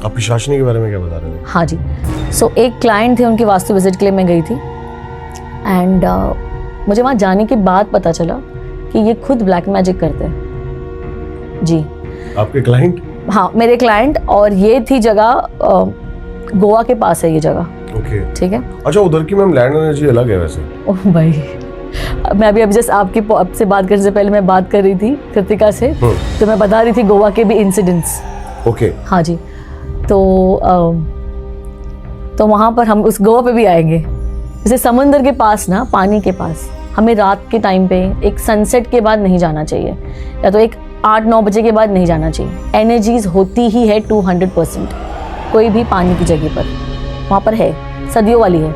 आप पिशाचनी के बारे में क्या बता रहे थे? हाँ जी, सो एक क्लाइंट थे, उनकी वास्तु विजिट के लिए मैं गई थी एंड मुझे वहाँ जाने के बाद पता चला कि ये खुद ब्लैक मैजिक करते हैं जी। आपके क्लाइंट? हाँ, मेरे क्लाइंट, और ये थी जगह गोवा के पास है ये जगह। ओके, ठीक है। अच्छा, उधर की मैम लैंड एनर्जी अलग है वैसे। ओह भाई, मैं अभी जस्ट आपसे बात करने से पहले मैं बात कर रही थी कृतिका से, तो मैं बता रही थी गोवा के भी इंसिडेंट्स। ओके। हाँ जी, तो वहाँ पर हम उस गोवा पे भी आएंगे। जैसे समुंदर के पास ना, पानी के पास हमें रात के टाइम पे एक सनसेट के बाद नहीं जाना चाहिए, या तो एक 8-9 बजे के बाद नहीं जाना चाहिए। एनर्जीज होती ही है 200% कोई भी पानी की जगह पर, वहाँ पर है, सदियों वाली है,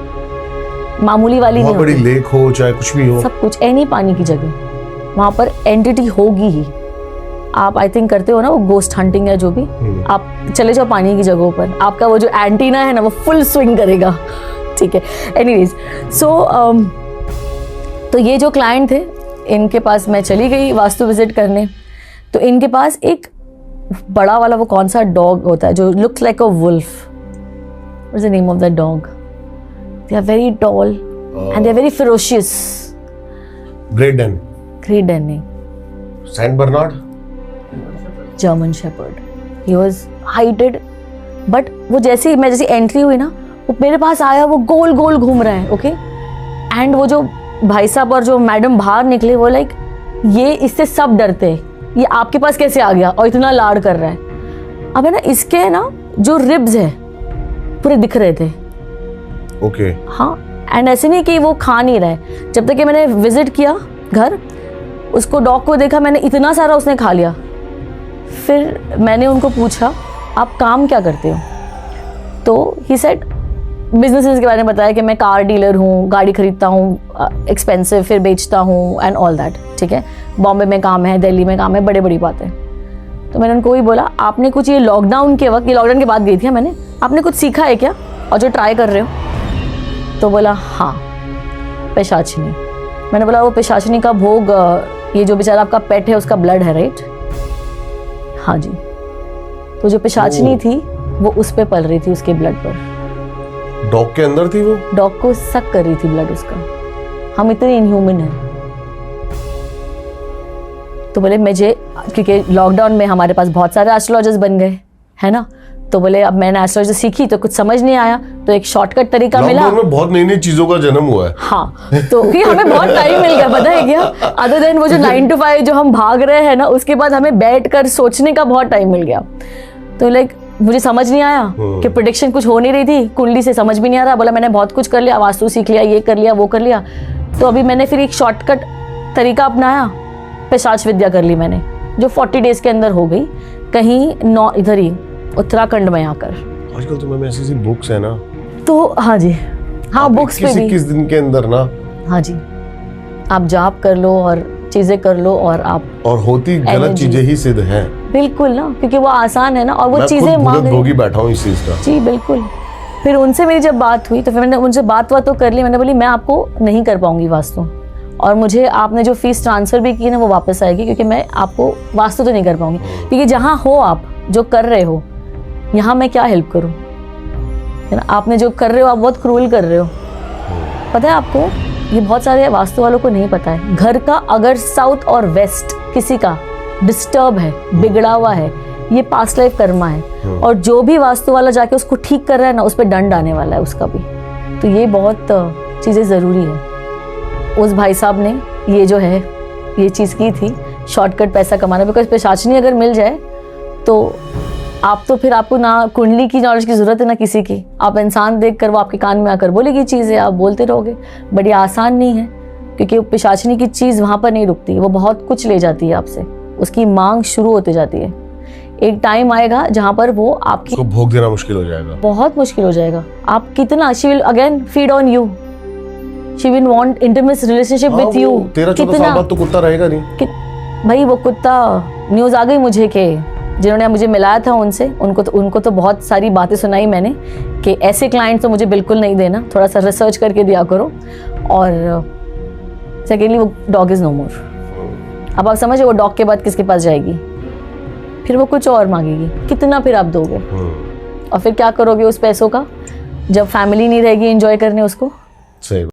मामूली वाली नहीं बड़ी होती। लेक हो चाहे कुछ भी हो, सब कुछ, एनी पानी की जगह वहाँ पर एंटिटी होगी ही। आप आई थिंक करते हो ना वो गोस्ट हंटिंग या जो भी, आप चले जाओ पानी की जगहों पर, आपका वो जो एंटीना है ना वो फुल स्विंग करेगा। ठीक है, एनीवेज, सो तो ये जो क्लाइंट थे, इनके पास मैं चली गई वास्तु विजिट करने। तो इनके पास एक बड़ा वाला वो कौन सा डॉग होता है जो looks like a wolf, what is the name of that dog? They are very tall and they are very ferocious. Great Dane? Great Dane नहीं, Saint Bernard? German shepherd. He was heighted, but वो जैसे entry हुई ना, वो मेरे पास आया, वो गोल गोल घूम रहा है। ओके, एंड वो जो भाई साहब और जो मैडम बाहर निकले, वो लाइक ये इससे सब डरते हैं, ये आपके पास कैसे आ गया और इतना लाड कर रहा है। अब है ना, इसके ना जो रिब्स है पूरे दिख रहे थे। ओके। हाँ, एंड ऐसे नहीं कि वो खा नहीं रहा है। जब तक कि मैंने विजिट किया घर, उसको डॉग को देखा मैंने, इतना सारा उसने खा लिया। फिर मैंने उनको पूछा आप काम क्या करते हो? तो ही सेड बिजनेसेस के बारे में बताया कि मैं कार डीलर हूँ, गाड़ी खरीदता हूँ एक्सपेंसिव, फिर बेचता हूँ एंड ऑल दैट। ठीक है, बॉम्बे में काम है, दिल्ली में काम है, बड़ी बड़ी बातें। तो मैंने उनको ही बोला आपने कुछ ये लॉकडाउन के वक्त, ये लॉकडाउन के बाद गई थी मैंने, आपने कुछ सीखा है क्या और जो ट्राई कर रहे हो? तो बोला हाँ, पिशाचनी। मैंने बोला वो पिशाचनी का भोग, ये जो बेचारा आपका पेट है उसका ब्लड है, राइट? हाँ जी। तो जो पिशाचनी थी वो उस पे पल रही थी, उसके ब्लड पर। डॉग के अंदर थी वो? डॉग को सक कर रही थी ब्लड उसका। हम इतने इनह्यूमन हैं। तो बोले मुझे, क्योंकि लॉकडाउन में हमारे पास बहुत सारे एस्ट्रोलॉजर्स बन गए है ना, तो बोले अब मैंने एस्ट्रोलॉजी सीखी तो कुछ समझ नहीं आया, तो एक शॉर्टकट तरीका मिला। लॉकडाउन में बहुत नई नई चीजों का जन्म हुआ है। हाँ, तो कि हमें बहुत टाइम मिल गया, पता है क्या? अदर देन वो जो 9 to 5 जो हम भाग रहे हैं ना, उसके बाद हमें बैठ कर सोचने का बहुत टाइम मिल गया। तो लाइक मुझे समझ नहीं आया कि प्रेडिक्शन कुछ हो नहीं रही थी, कुंडली से समझ भी नहीं आ रहा। बोला मैंने बहुत कुछ कर लिया, वास्तु सीख लिया, ये कर लिया, वो कर लिया। तो अभी मैंने फिर एक शॉर्टकट तरीका अपनाया, पिशाच विद्या कर ली मैंने, जो 40 डेज के अंदर हो गई, कहीं इधर ही उत्तराखंड में आकर। आजकल तो मैम ऐसी बुक्स है ना, तो हाँ जी, हाँ बुक्स पे भी 21 दिन के अंदर ना, हाँ जी, आप जाप कर लो और चीजें कर लो और आप, और होती गलत चीजें ही सिद्ध हैं। बिल्कुल ना, क्योंकि वो आसान है ना, और वो चीजें मांग भोगी बैठा हूँ इस चीज का। जी बिल्कुल। फिर उनसे मेरी जब बात हुई तो फिर मैंने उनसे बात तो कर ली। मैंने बोली मैं आपको नहीं कर पाऊंगी वास्तु, और मुझे आपने जो फीस ट्रांसफर भी की ना वो वापस आएगी, क्योंकि मैं आपको वास्तु तो नहीं कर पाऊंगी, क्योंकि जहाँ हो आप जो कर रहे हो, यहाँ मैं क्या हेल्प करूँ, है ना? आपने जो कर रहे हो आप बहुत क्रूल कर रहे हो। पता है आपको, ये बहुत सारे वास्तु वालों को नहीं पता है, घर का अगर साउथ और वेस्ट किसी का डिस्टर्ब है, बिगड़ा हुआ है, ये पास्ट लाइफ कर्मा है, और जो भी वास्तु वाला जाके उसको ठीक कर रहा है ना, उस पर दंड आने वाला है उसका भी। तो ये बहुत चीज़ें ज़रूरी है। उस भाई साहब ने ये जो है ये चीज़ की थी, शॉर्टकट पैसा कमाना, बिकॉज पिशाचनी अगर मिल जाए तो आप तो फिर आपको ना कुंडली की नॉलेज की ज़रूरत है ना किसी की, आप इंसान देख कर वो आपके कान में आकर बोलेगी चीज़ें, आप बोलते रहोगे। बड़ी आसान नहीं है, क्योंकि पिशाचनी की चीज़ वहाँ पर नहीं रुकती, वो बहुत कुछ ले जाती है आपसे, उसकी मांग शुरू होती जाती है। एक टाइम आएगा जहाँ पर वो आपकी भोग देना मुश्किल हो जाएगा, बहुत मुश्किल हो जाएगा। आप कितना, she will again feed on you, she will want intimate relationship with you. 13-14 साल बाद तो कुत्ता रहेगा नहीं भाई। वो कुत्ता, न्यूज़ आ गई मुझे कि जिन्होंने मुझे मिलाया था उनको तो बहुत सारी बातें सुनाई मैंने कि ऐसे क्लाइंट तो मुझे बिल्कुल नहीं देना, थोड़ा सा रिसर्च करके दिया करो। और सेकेंडली वो डॉग इज़ नो मोर। अब आप समझे वो डॉग के बाद किसके पास जाएगी, फिर वो कुछ और मांगेगी, कितना फिर आप दोगे? और फिर क्या करोगे उस पैसों का जब फैमिली नहीं रहेगी एंजॉय करने उसको। सही